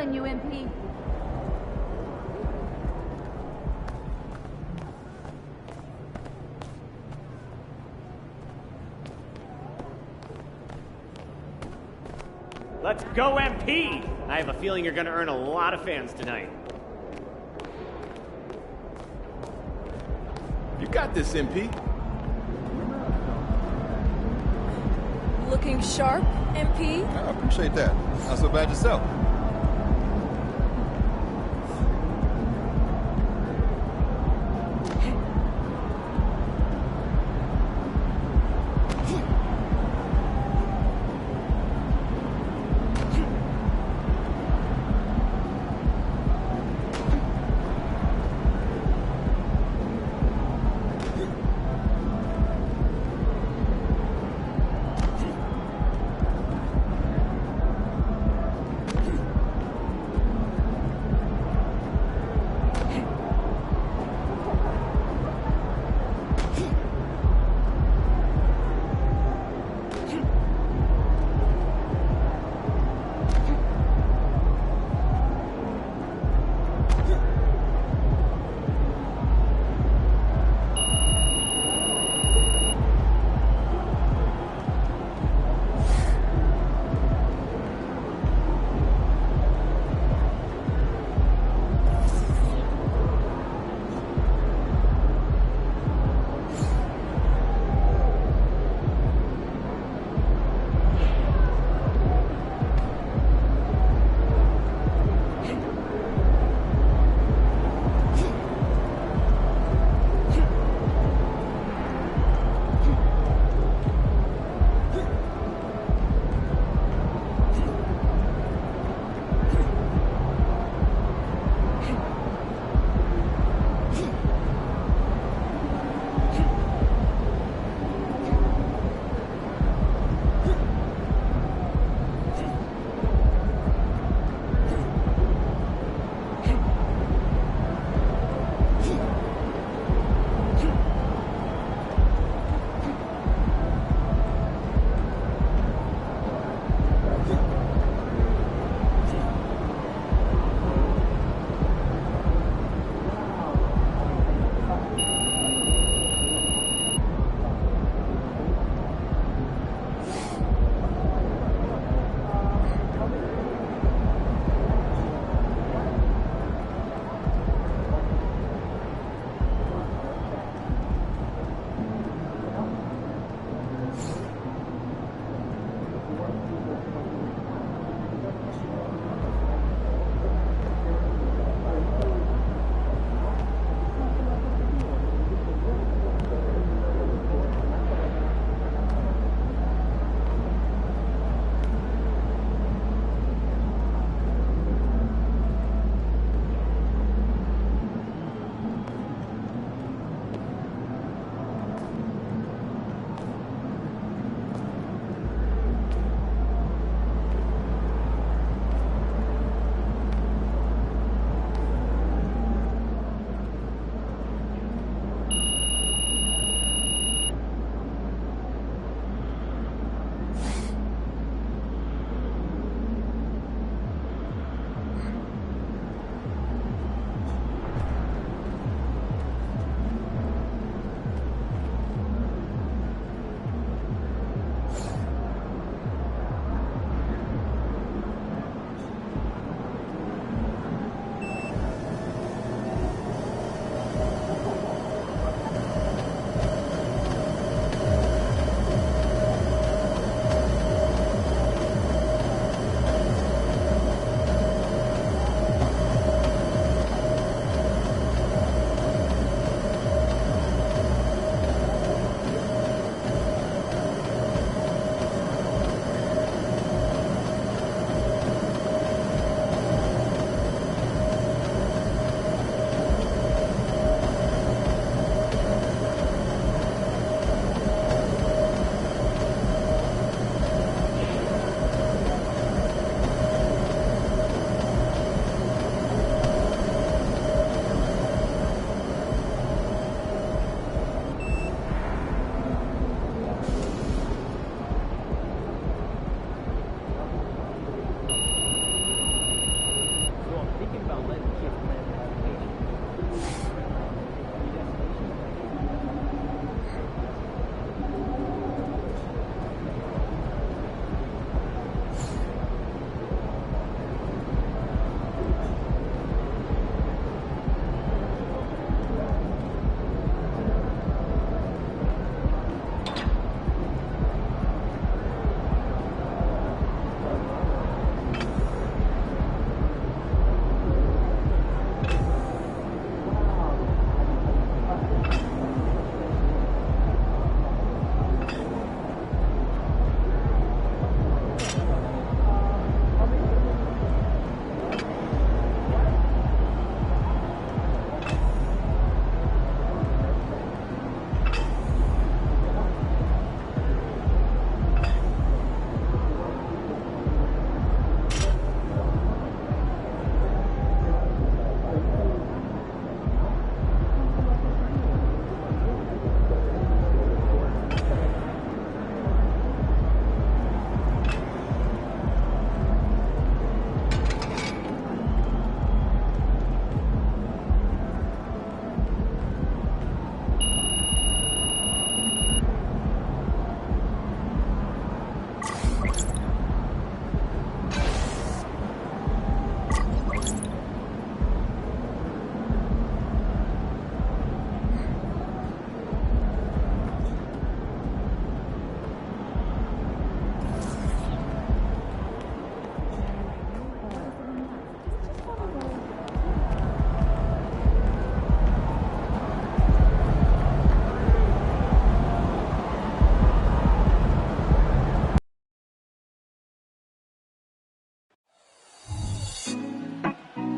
feeling you, MP. Let's go, MP! I have a feeling you're gonna earn a lot of fans tonight. You got this, MP. Looking sharp, MP? I appreciate that. Not so bad yourself.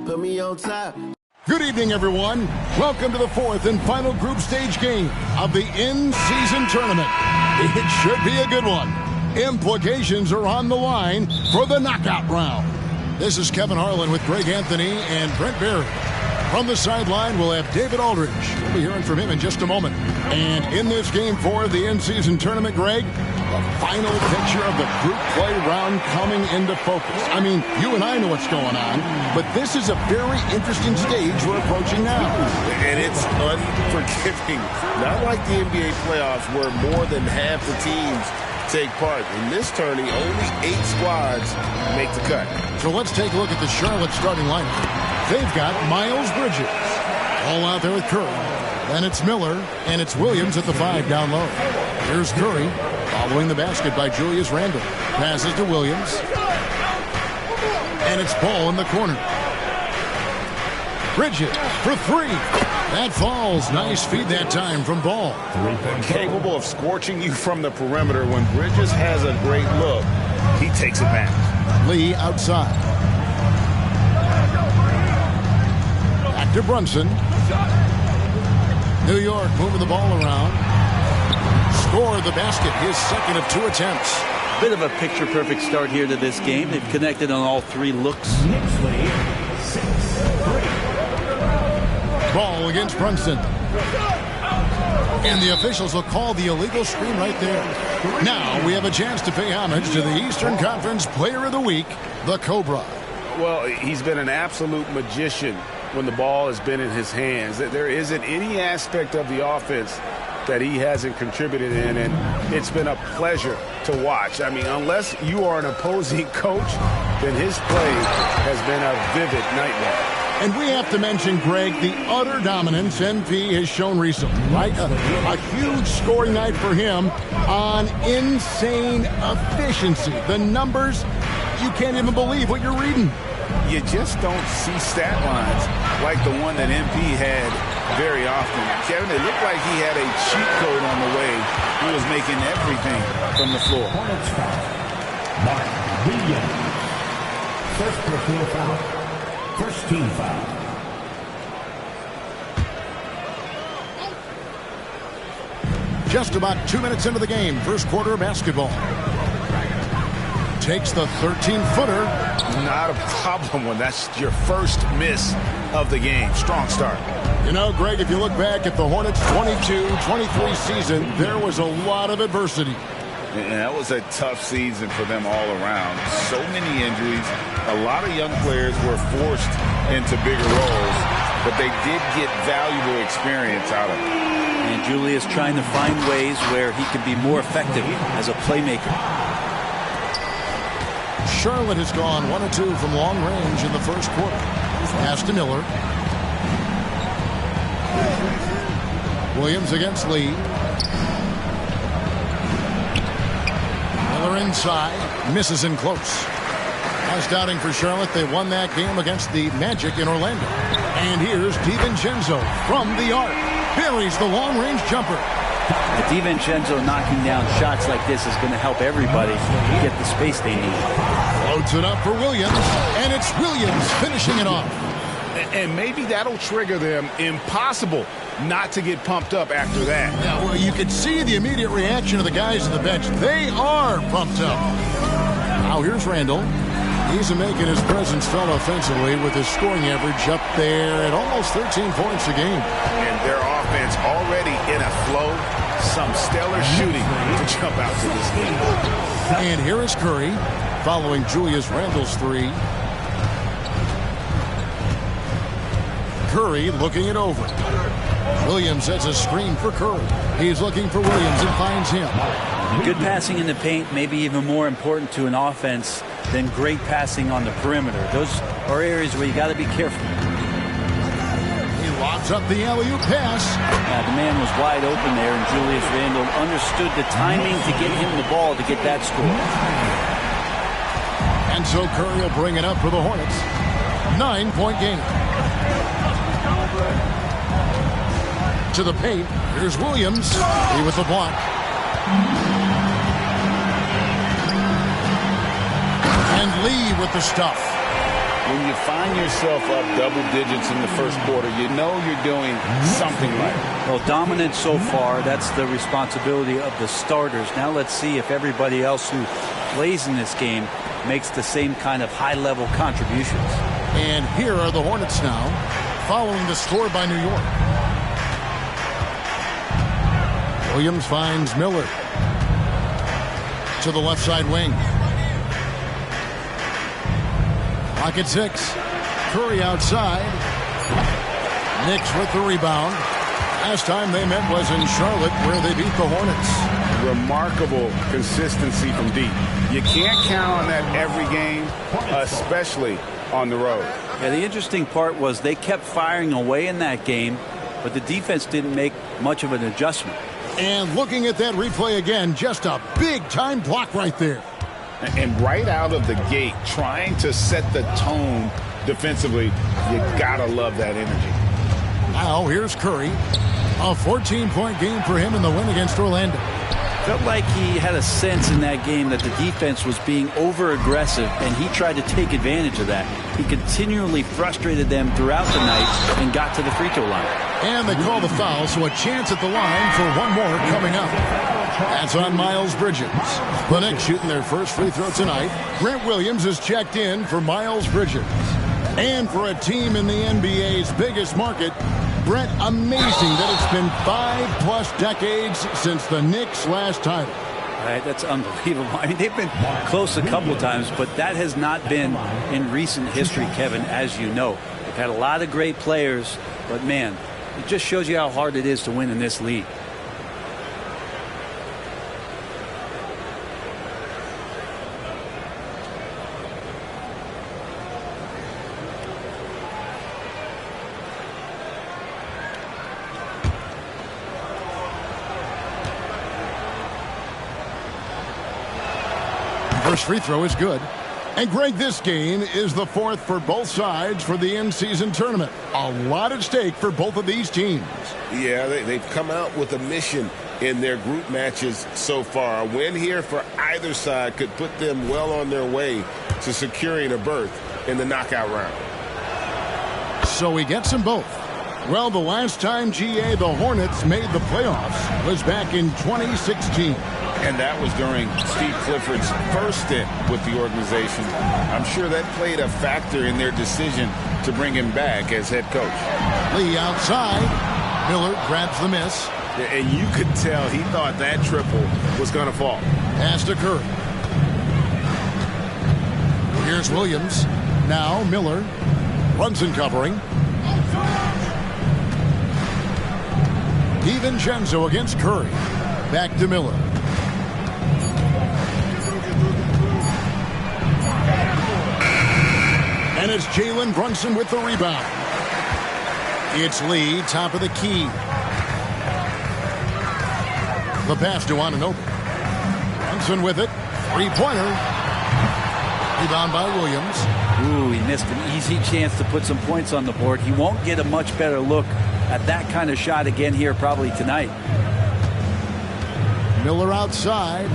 Put me on top. Good evening, everyone. Welcome to the fourth and final group stage game of the in-season tournament. It should be a good one. Implications are on the line for the knockout round. This is Kevin Harlan with Greg Anthony and Brent Berry. From the sideline, we'll have David Aldridge. We'll be hearing from him in just a moment. And in this game for the in-season tournament, Greg, the final picture of the group play round coming into focus. I mean, you and I know what's going on, but this is a very interesting stage we're approaching now. And it's unforgiving. Not like the NBA playoffs where more than half the teams take part. In this tourney, only 8 squads make the cut. So let's take a look at the Charlotte starting lineup. They've got Miles Bridges all out there with Curry. Then it's Miller, and it's Williams at the 5 down low. Here's Curry following the basket by Julius Randle. Passes to Williams. And it's Ball in the corner. Bridges for 3. That falls. Nice feed that time from Ball. Capable of scorching you from the perimeter. When Bridges has a great look, he takes advantage. Lee outside. Back to Brunson. New York moving the ball around. Scored the basket, his second of 2 attempts. Bit of a picture-perfect start here to this game. They've connected on all 3 looks. Ball against Brunson. And the officials will call the illegal screen right there. Now we have a chance to pay homage to the Eastern Conference Player of the Week, the Cobra. Well, he's been an absolute magician when the ball has been in his hands. There isn't any aspect of the offense that he hasn't contributed in, and it's been a pleasure to watch. I mean, unless you are an opposing coach, then his play has been a vivid nightmare. And we have to mention, Greg, the utter dominance MP has shown recently, right? A huge scoring night for him on insane efficiency. The numbers, you can't even believe what you're reading. You just don't see stat lines like the one that MP had very often. Kevin, it looked like he had a cheat code on the way. He was making everything from the floor. Mark Williams. First personal foul. First team foul. Just about 2 minutes into the game, first quarter of basketball. Takes the 13-footer. Not a problem when that's your first miss of the game. Strong start. You know, Greg, if you look back at the Hornets' 22-23 season, there was a lot of adversity. And that was a tough season for them all around. So many injuries. A lot of young players were forced into bigger roles, but they did get valuable experience out of it. And Julius trying to find ways where he can be more effective as a playmaker. Charlotte has gone 1 of 2 from long range in the first quarter. Pass to Miller. Williams against Lee. Miller inside. Misses in close. As doubting for Charlotte, they won that game against the Magic in Orlando. And here's DiVincenzo from the arc. Buries the long-range jumper. DiVincenzo knocking down shots like this is going to help everybody get the space they need. Floats it up for Williams, and it's Williams finishing it off. And maybe that'll trigger them. Impossible not to get pumped up after that. Yeah, well, you could see the immediate reaction of the guys on the bench. They are pumped up. Now here's Randall. He's making his presence felt offensively with his scoring average up there at almost 13 points a game. And their offense already in a flow. Some stellar shooting to jump out to this game. And here is Curry following Julius Randle's three. Curry looking it over. Williams sets a screen for Curry. He's looking for Williams and finds him. Good passing in the paint may be even more important to an offense than great passing on the perimeter. Those are areas where you got to be careful. He lobs up the alley-oop pass. The man was wide open there, and Julius Randle understood the timing to get him the ball to get that score. And so Curry will bring it up for the Hornets. 9-point game. To the paint. Here's Williams. He with the block. And Lee with the stuff. When you find yourself up double digits in the first quarter, you know you're doing something right. Well, dominant so far. That's the responsibility of the starters. Now let's see if everybody else who plays in this game makes the same kind of high-level contributions. And here are the Hornets now, following the score by New York. Williams finds Miller to the left side wing. Clock at 6. Curry outside. Knicks with the rebound. Last time they met was in Charlotte, where they beat the Hornets. Remarkable consistency from deep. You can't count on that every game, especially on the road. Yeah, the interesting part was they kept firing away in that game, but the defense didn't make much of an adjustment. And looking at that replay again, just a big-time block right there. And right out of the gate, trying to set the tone defensively, you gotta love that energy. Now here's Curry. A 14-point game for him in the win against Orlando. Felt like he had a sense in that game that the defense was being over-aggressive, and he tried to take advantage of that. He continually frustrated them throughout the night and got to the free throw line. And they call the foul, so a chance at the line for one more coming up. That's on Miles Bridges. The Knicks shooting their first free throw tonight. Grant Williams is checked in for Miles Bridges. And for a team in the NBA's biggest market, Brett, amazing that it's been 5+ decades since the Knicks' last title. Right, that's unbelievable. I mean, they've been close a couple times, but that has not been in recent history, Kevin, as you know. They've had a lot of great players, but man, it just shows you how hard it is to win in this league. First free throw is good. And Greg, this game is the fourth for both sides for the in-season tournament. A lot at stake for both of these teams. Yeah, they've come out with a mission in their group matches so far. A win here for either side could put them well on their way to securing a berth in the knockout round. So he gets them both. Well, the last time, GA, the Hornets made the playoffs was back in 2016. And that was during Steve Clifford's first stint with the organization. I'm sure that played a factor in their decision to bring him back as head coach. Lee outside. Miller grabs the miss. And you could tell he thought that triple was going to fall. Pass to Curry. Here's Williams. Now Miller. Brunson covering. DiVincenzo against Curry. Back to Miller. And it's Jalen Brunson with the rebound. It's Lee, top of the key. The pass to Anunoby. Brunson with it. Three-pointer. Rebound by Williams. Ooh, he missed an easy chance to put some points on the board. He won't get a much better look at that kind of shot again here probably tonight. Miller outside.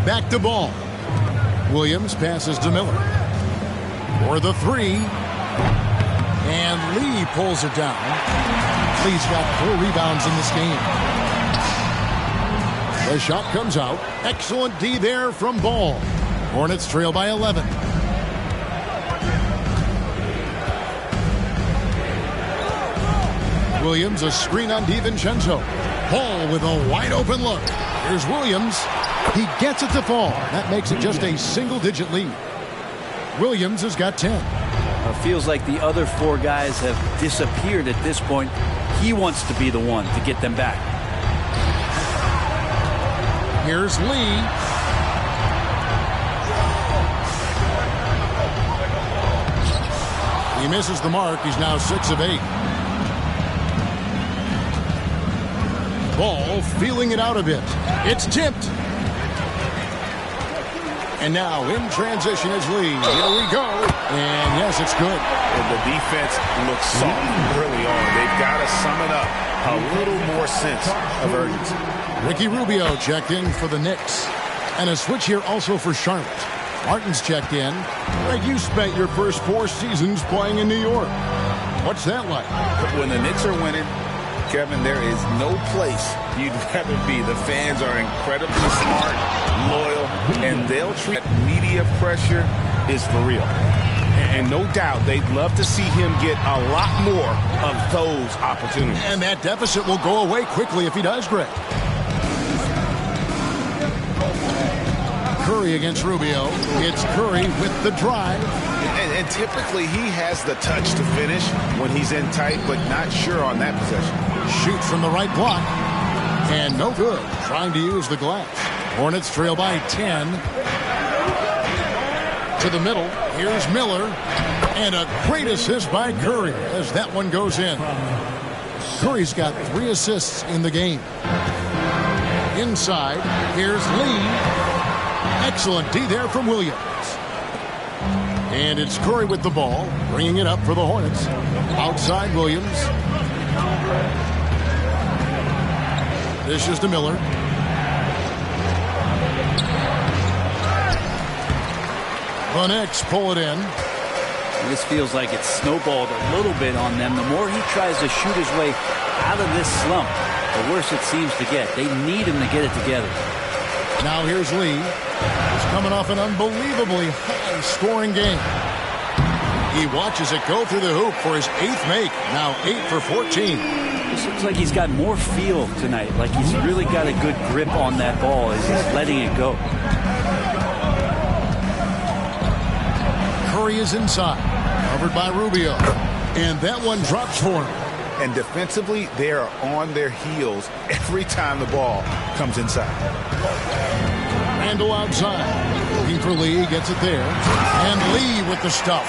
Back to Ball. Williams passes to Miller. For the three. And Lee pulls it down. Lee's got 4 rebounds in this game. The shot comes out. Excellent D there from Ball. Hornets trail by 11. Williams, a screen on DiVincenzo. Ball with a wide open look. Here's Williams. He gets it to fall. That makes it just a single-digit lead. Williams has got 10. Feels like the other 4 guys have disappeared at this point. He wants to be the one to get them back. Here's Lee. He misses the mark. He's now 6 of 8. Ball feeling it out a bit. It's tipped. And now in transition is Lee. Here we go. And yes, it's good. And the defense looks soft early on. They've got to sum it up. A little more sense of urgency. Ricky Rubio checked in for the Knicks. And a switch here also for Charlotte. Martin's checked in. Greg, you spent your first 4 seasons playing in New York. What's that like? When the Knicks are winning, Kevin, there is no place you'd rather be. The fans are incredibly smart, loyal, and they'll treat media pressure is for real. And no doubt they'd love to see him get a lot more of those opportunities. And that deficit will go away quickly if he does, Greg. Curry against Rubio. It's Curry with the drive. And typically he has the touch to finish when he's in tight, but not sure on that possession. Shoots from the right block. And no good. Trying to use the glass. Hornets trail by 10. To the middle. Here's Miller. And a great assist by Curry as that one goes in. Curry's got 3 assists in the game. Inside. Here's Lee. Excellent D there from Williams. And it's Curry with the ball, bringing it up for the Hornets. Outside Williams. This is to Miller. The Knicks pull it in. This feels like it's snowballed a little bit on them. The more he tries to shoot his way out of this slump, the worse it seems to get. They need him to get it together. Now here's Lee. He's coming off an unbelievably high-scoring game. He watches it go through the hoop for his 8th make. Now 8 for 14. It looks like he's got more feel tonight. Like he's really got a good grip on that ball as he's letting it go. Curry is inside. Covered by Rubio. And that one drops for him. And defensively, they are on their heels every time the ball comes inside. Randall outside. Looking for Lee. Gets it there. And Lee with the stuff.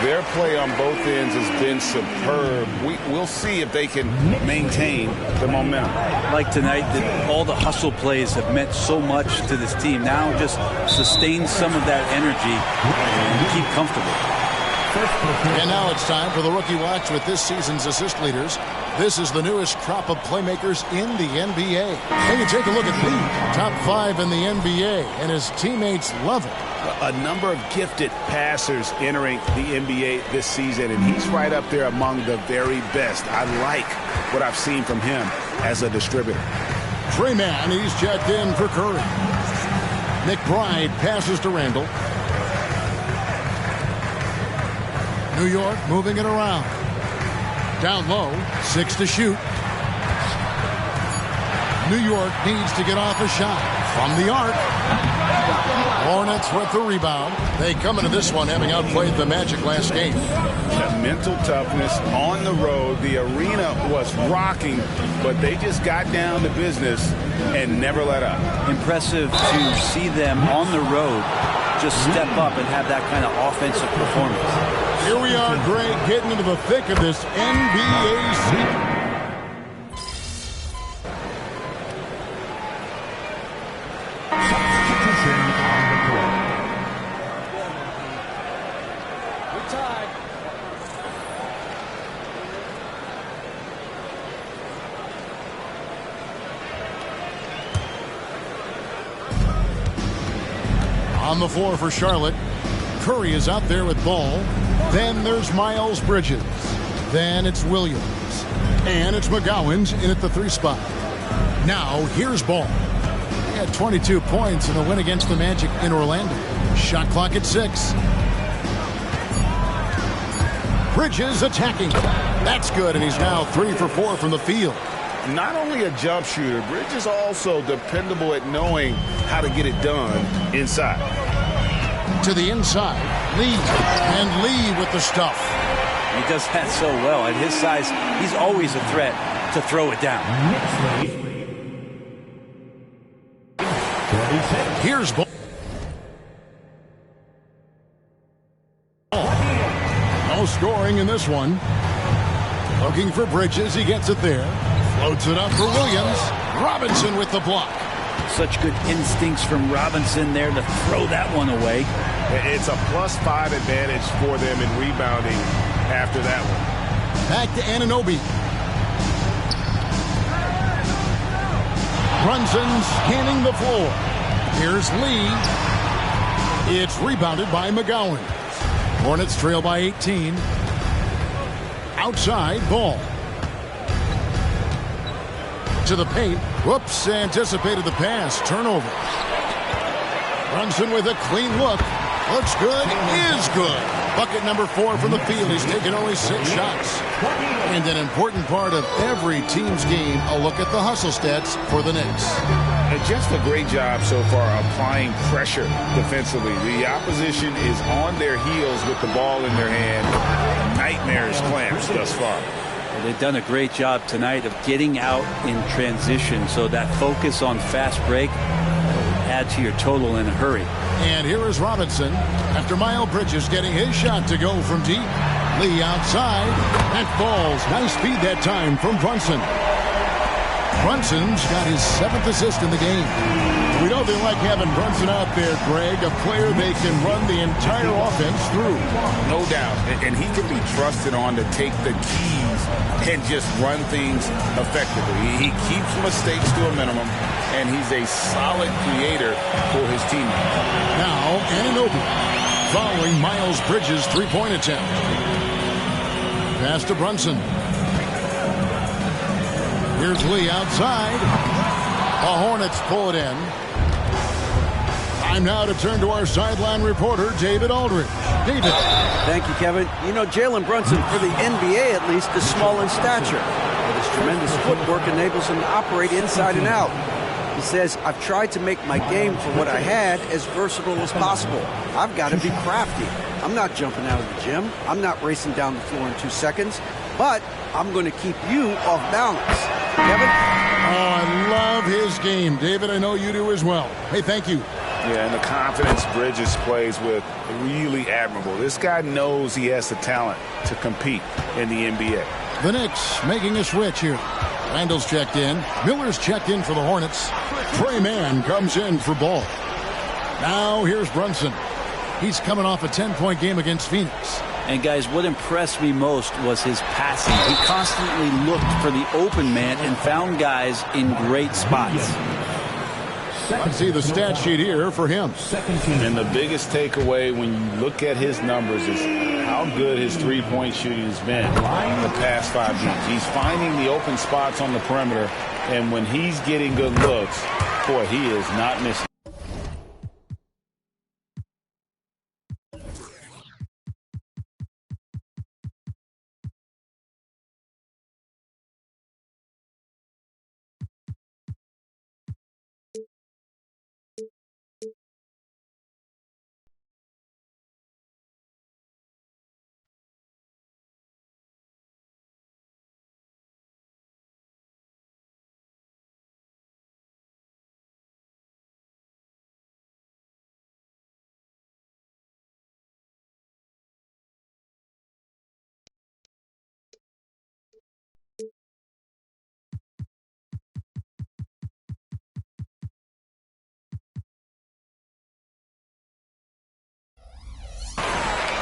Their play on both ends has been superb. We'll see if they can maintain the momentum. Like tonight, all the hustle plays have meant so much to this team. Now just sustain some of that energy and keep comfortable. And now it's time for the Rookie Watch with this season's assist leaders. This is the newest crop of playmakers in the NBA. And you take a look at Lee, top 5 in the NBA, and his teammates love it. A number of gifted passers entering the NBA this season, and he's right up there among the very best. I like what I've seen from him as a distributor. Trey Mann, he's checked in for Curry. McBride passes to Randall. New York moving it around. Down low, 6 to shoot. New York needs to get off a shot from the arc. Hornets with the rebound. They come into this one having outplayed the Magic last game. The mental toughness on the road. The arena was rocking, but they just got down to business and never let up. Impressive to see them on the road just step up and have that kind of offensive performance. Here we are, Greg, getting into the thick of this NBA season. On the floor for Charlotte, Curry is out there with ball. Then there's Miles Bridges. Then it's Williams. And it's McGowan's in at the 3 spot. Now here's Ball. He had 22 points in a win against the Magic in Orlando. Shot clock at 6. Bridges attacking. That's good, and he's now 3 for 4 from the field. Not only a jump shooter, Bridges also dependable at knowing how to get it done inside. To the inside, Lee, and Lee with the stuff. He does that so well. At his size, he's always a threat to throw it down. Here's Ball. No scoring in this one. Looking for Bridges, he gets it there. Floats it up for Williams. Robinson with the block. Such good instincts from Robinson there to throw that one away. It's a +5 advantage for them in rebounding after that one. Back to Anunoby. Brunson scanning the floor. Here's Lee. It's rebounded by McGowan. Hornets trail by 18. Outside, Ball. To the paint. Whoops, anticipated the pass. Turnover. Brunson with a clean look. Looks good. Is good. Bucket number 4 from the field. He's taken only 6 shots. And an important part of every team's game, a look at the hustle stats for the Knicks. And just a great job so far applying pressure defensively. The opposition is on their heels with the ball in their hand. Nightmarish clamps thus far. Well, they've done a great job tonight of getting out in transition, so that focus on fast break will add to your total in a hurry. And here is Robinson after Miles Bridges getting his shot to go from deep. Lee outside. That falls. Nice feed that time from Brunson. Brunson's got his 7th assist in the game. We know they like having Brunson out there, Greg, a player they can run the entire offense through. No doubt. And he can be trusted on to take the keys and just run things effectively. He keeps mistakes to a minimum, and he's a solid creator for his teammates. Now, Anunoby following Miles Bridges' 3-point attempt. Pass to Brunson. Here's Lee outside. The Hornets pull it in. Time now to turn to our sideline reporter, David Aldridge. David. Thank you, Kevin. You know, Jalen Brunson, for the NBA at least, is small in stature. But his tremendous footwork enables him to operate inside and out. He says, I've tried to make my game for what I had as versatile as possible. I've got to be crafty. I'm not jumping out of the gym. I'm not racing down the floor in 2 seconds. But I'm going to keep you off balance. Kevin? Oh, I love his game. David, I know you do as well. Hey, thank you. Yeah, and the confidence Bridges plays with, really admirable. This guy knows he has the talent to compete in the NBA. The Knicks making a switch here. Randall's checked in. Miller's checked in for the Hornets. Trey Mann comes in for Ball. Now here's Brunson. He's coming off a 10-point game against Phoenix. And guys, what impressed me most was his passing. He constantly looked for the open man and found guys in great spots. Let's see the stat sheet here for him. And the biggest takeaway when you look at his numbers is how good his three-point shooting has been the past 5 games. He's finding the open spots on the perimeter, and when he's getting good looks, boy, he is not missing.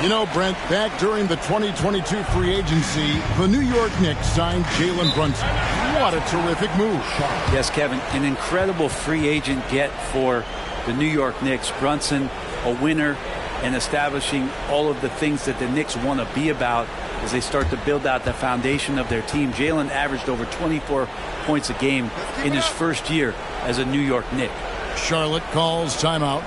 You know, Brent, back during the 2022 free agency, the New York Knicks signed Jalen Brunson. What a terrific move. Yes, Kevin, an incredible free agent get for the New York Knicks. Brunson, a winner, and establishing all of the things that the Knicks want to be about as they start to build out the foundation of their team. Jalen averaged over 24 points a game in his first year as a New York Knick. Charlotte calls timeout.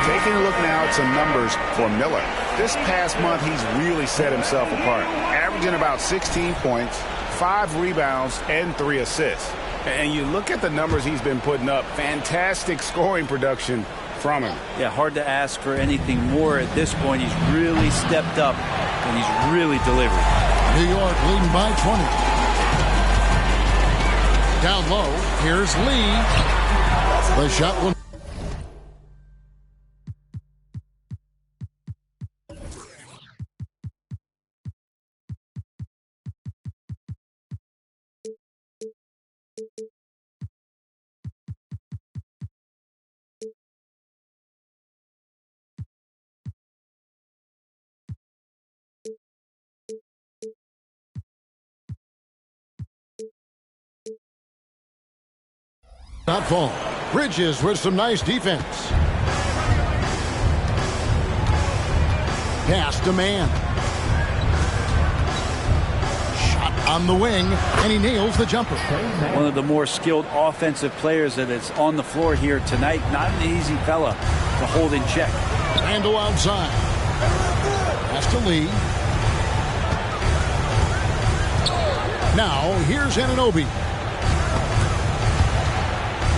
Taking a look now at some numbers for Miller. This past month, he's really set himself apart, averaging about 16 points, 5 rebounds, and 3 assists. And you look at the numbers he's been putting up, fantastic scoring production from him. Yeah, hard to ask for anything more at this point. He's really stepped up, and he's really delivered. New York leading by 20. Down low, here's Lee. The shot will... Not fall. Bridges with some nice defense. Pass to man. Shot on the wing, and he nails the jumper. One of the more skilled offensive players that is on the floor here tonight. Not an easy fella to hold in check. Randall outside. Pass to Lee. Now, here's Anunoby.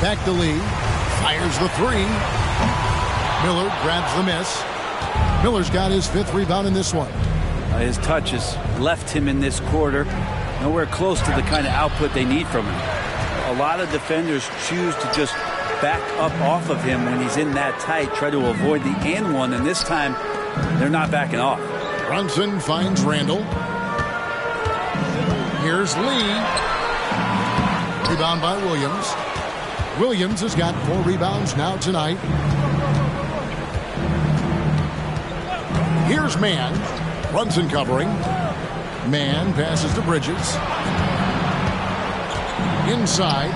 Back to Lee. Fires the three. Miller grabs the miss. Miller's got his 5th rebound in this one. His touch has left him in this quarter. Nowhere close to the kind of output they need from him. A lot of defenders choose to just back up off of him when he's in that tight, try to avoid the and one, and this time they're not backing off. Brunson finds Randall. Here's Lee. Rebound by Williams. Williams has got 4 rebounds now tonight. Here's Mann. Brunson covering. Mann passes to Bridges. Inside.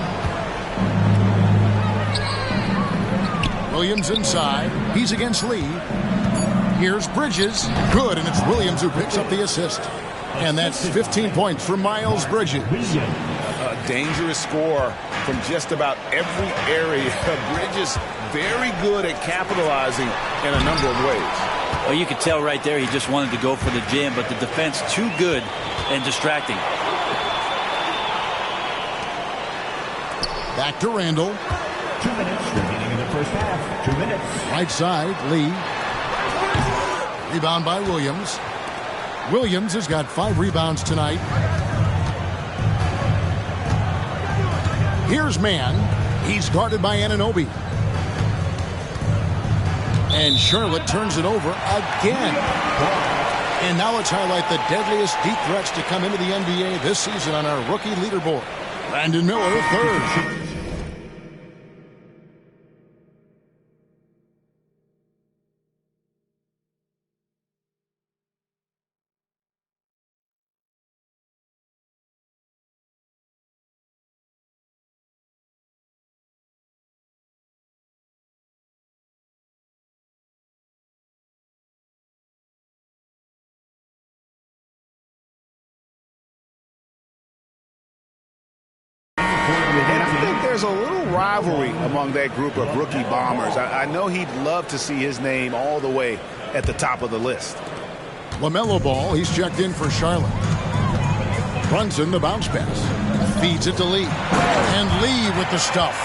Williams inside. He's against Lee. Here's Bridges. Good, and it's Williams who picks up the assist. And that's 15 points for Miles Bridges. A dangerous score from just about every area. Bridges very good at capitalizing in a number of ways. Well, you could tell right there he just wanted to go for the jam, but the defense too good and distracting. Back to Randall. 2 minutes remaining in the first half. 2 minutes. Right side, Lee. Rebound by Williams. Williams has got 5 rebounds tonight. Here's Mann. He's guarded by Anunoby. And Charlotte turns it over again. And now let's highlight the deadliest deep threats to come into the NBA this season on our rookie leaderboard. Brandon Miller, 3rd. And I think there's a little rivalry among that group of rookie bombers. I know he'd love to see his name all the way at the top of the list. LaMelo Ball, he's checked in for Charlotte. Brunson, the bounce pass. Feeds it to Lee. And Lee with the stuff.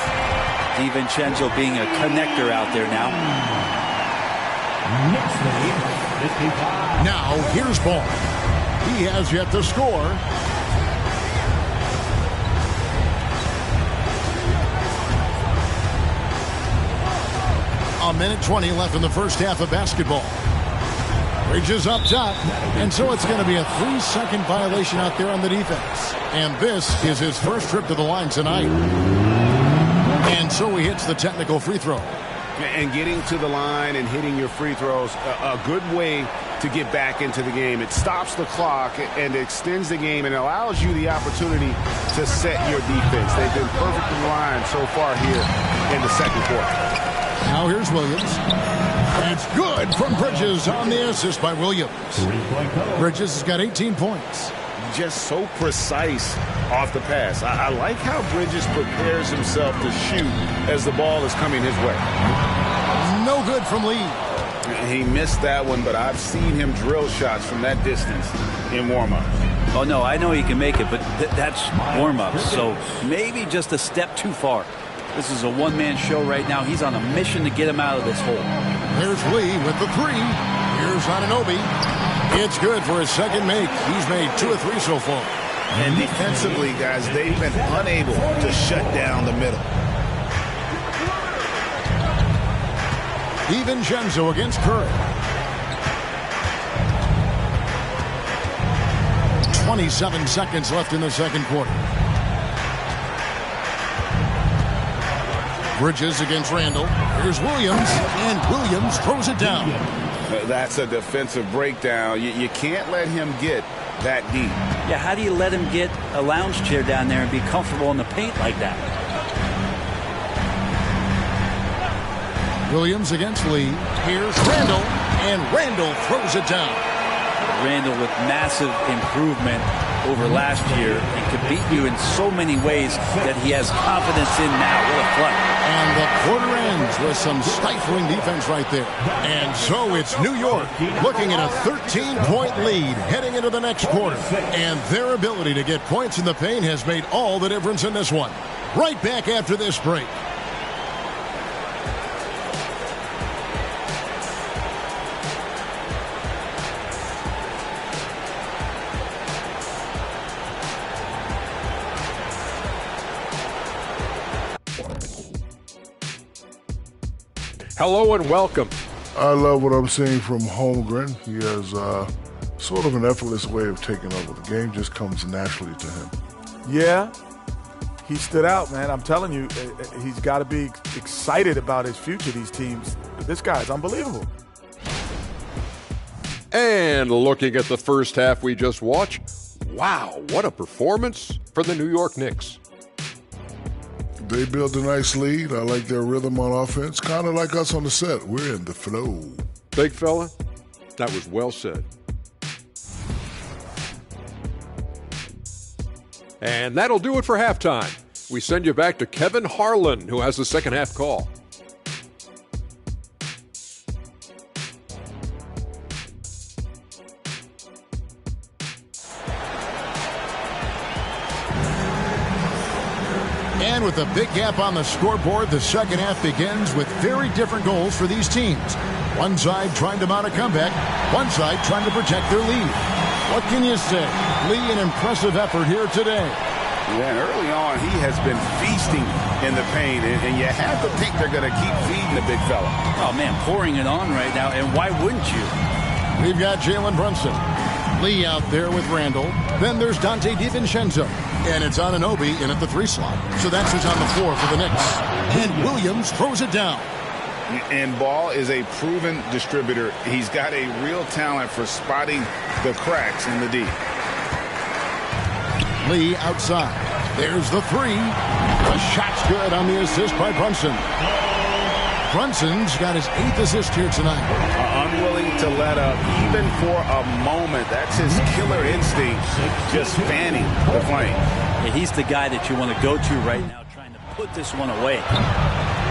DiVincenzo being a connector out there now. Now, here's Ball. He has yet to score. A minute 20 left in the first half of basketball. Bridges up top, and so it's going to be a 3-second violation out there on the defense. And this is his first trip to the line tonight. And so he hits the technical free throw. And getting to the line and hitting your free throws, a good way to get back into the game. It stops the clock and extends the game and allows you the opportunity to set your defense. They've been perfectly aligned so far here in the second quarter. Now here's Williams. It's good from Bridges on the assist by Williams. Bridges has got 18 points. Just so precise off the pass. I like how Bridges prepares himself to shoot as the ball is coming his way. No good from Lee. He missed that one, but I've seen him drill shots from that distance in warm-ups. Oh, no, I know he can make it, but that's warm-ups, so maybe just a step too far. This is a one-man show right now. He's on a mission to get him out of this hole. There's Lee with the three. Here's Anunoby. It's good for his second make. He's made 2 of 3 so far. And defensively, guys, they've been unable to shut down the middle. DiVincenzo against Curry. 27 seconds left in the second quarter. Bridges against Randall. Here's Williams, and Williams throws it down. That's a defensive breakdown. You can't let him get that deep. Yeah, how do you let him get a lounge chair down there and be comfortable in the paint like that? Williams against Lee. Here's Randall, and Randall throws it down. Randall with massive improvement over last year and could beat you in so many ways that he has confidence in now. What a play. And the quarter ends with some stifling defense right there. And so it's New York looking at a 13-point lead heading into the next quarter. And their ability to get points in the paint has made all the difference in this one. Right back after this break. Hello and welcome. I love what I'm seeing from Holmgren. He has sort of an effortless way of taking over. The game just comes naturally to him. Yeah, he stood out, man. I'm telling you, he's got to be excited about his future, these teams. This guy's unbelievable. And looking at the first half we just watched, wow, what a performance for the New York Knicks. They built a nice lead. I like their rhythm on offense. Kind of like us on the set. We're in the flow. Big fella, that was well said. And that'll do it for halftime. We send you back to Kevin Harlan, who has the second half call. And with a big gap on the scoreboard, the second half begins with very different goals for these teams. One side trying to mount a comeback, one side trying to protect their lead. What can you say? Lee, an impressive effort here today. Yeah, and early on, he has been feasting in the paint, and you have to think they're going to keep feeding the big fella. Oh, man, pouring it on right now, and why wouldn't you? We've got Jalen Brunson. Lee out there with Randall. Then there's Dante DiVincenzo. And it's Anunoby in at the 3 slot. So that's who's on the floor for the Knicks. And Williams throws it down. And Ball is a proven distributor. He's got a real talent for spotting the cracks in the D. Lee outside. There's the 3. The shot's good on the assist by Brunson. Brunson's got his 8th assist here tonight. Unwilling to let up even for a moment. That's his killer instinct, just fanning the flame. Yeah, he's the guy that you want to go to right now. put this one away.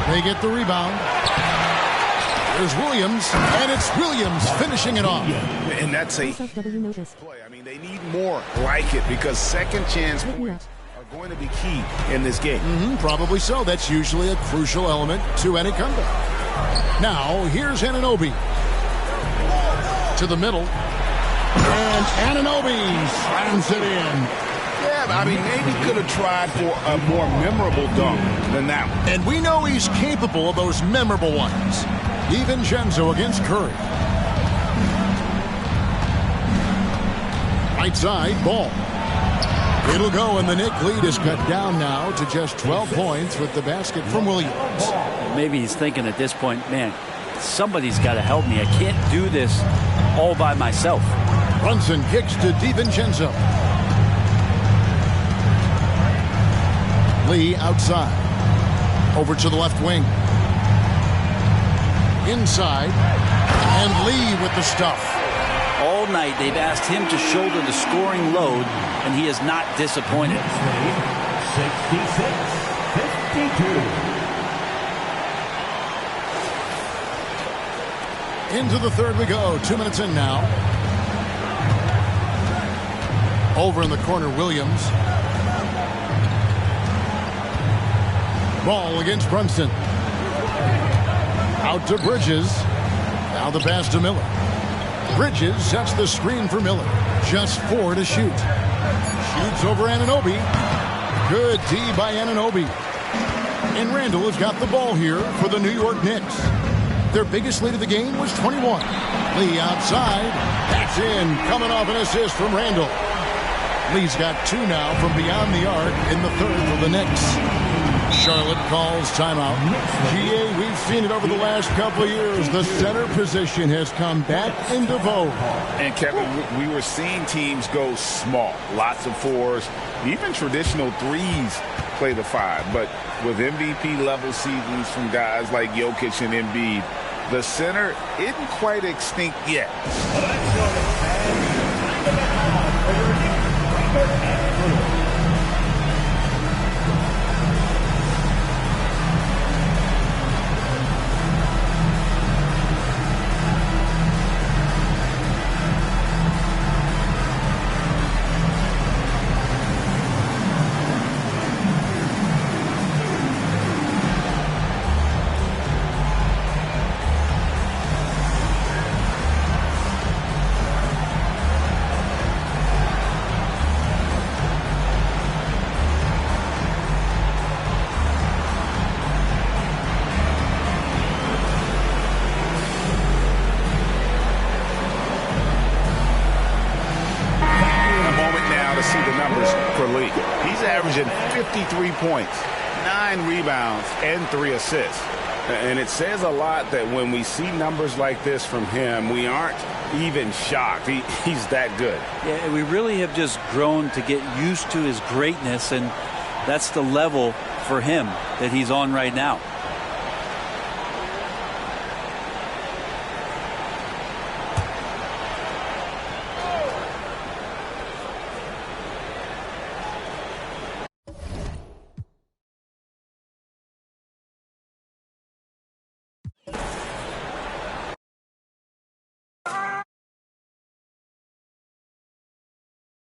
They get the rebound. There's Williams, and it's Williams finishing it off. And that's a play. I mean, they need more like it because second chance points are going to be key in this game. Probably so. That's usually a crucial element to any comeback. Now, here's Anunoby. To the middle. And Anunoby slams it in. Yeah, I mean, maybe could have tried for a more memorable dunk than that one. And we know he's capable of those memorable ones. DiVincenzo against Curry. Right side, ball. It'll go, and the Knick lead is cut down now to just 12 points with the basket from Williams. Maybe he's thinking at this point, man, somebody's got to help me. I can't do this all by myself. Brunson kicks to DiVincenzo. Lee outside. Over to the left wing. Inside. And Lee with the stuff. All night they've asked him to shoulder the scoring load, and he is not disappointed. 66-52. Into the third we go. 2 minutes in now. Over in the corner, Williams. Ball against Brunson. Out to Bridges. Now the pass to Miller. Bridges sets the screen for Miller. Just 4 to shoot. Shoots over Anunoby. Good D by Anunoby. And Randall has got the ball here for the New York Knicks. Their biggest lead of the game was 21. Lee outside. That's in. Coming off an assist from Randall. Lee's got 2 now from beyond the arc in the third for the Knicks. Charlotte calls timeout. GA, we've seen it over the last couple of years. The center position has come back into vogue. And Kevin, we were seeing teams go small. Lots of 4s. Even traditional 3s play the 5. But with MVP level seasons from guys like Jokic and Embiid, the center isn't quite extinct yet. He's averaging 53 points, 9 rebounds, and 3 assists. And it says a lot that when we see numbers like this from him, we aren't even shocked. He's that good. Yeah, we really have just grown to get used to his greatness, and that's the level for him that he's on right now.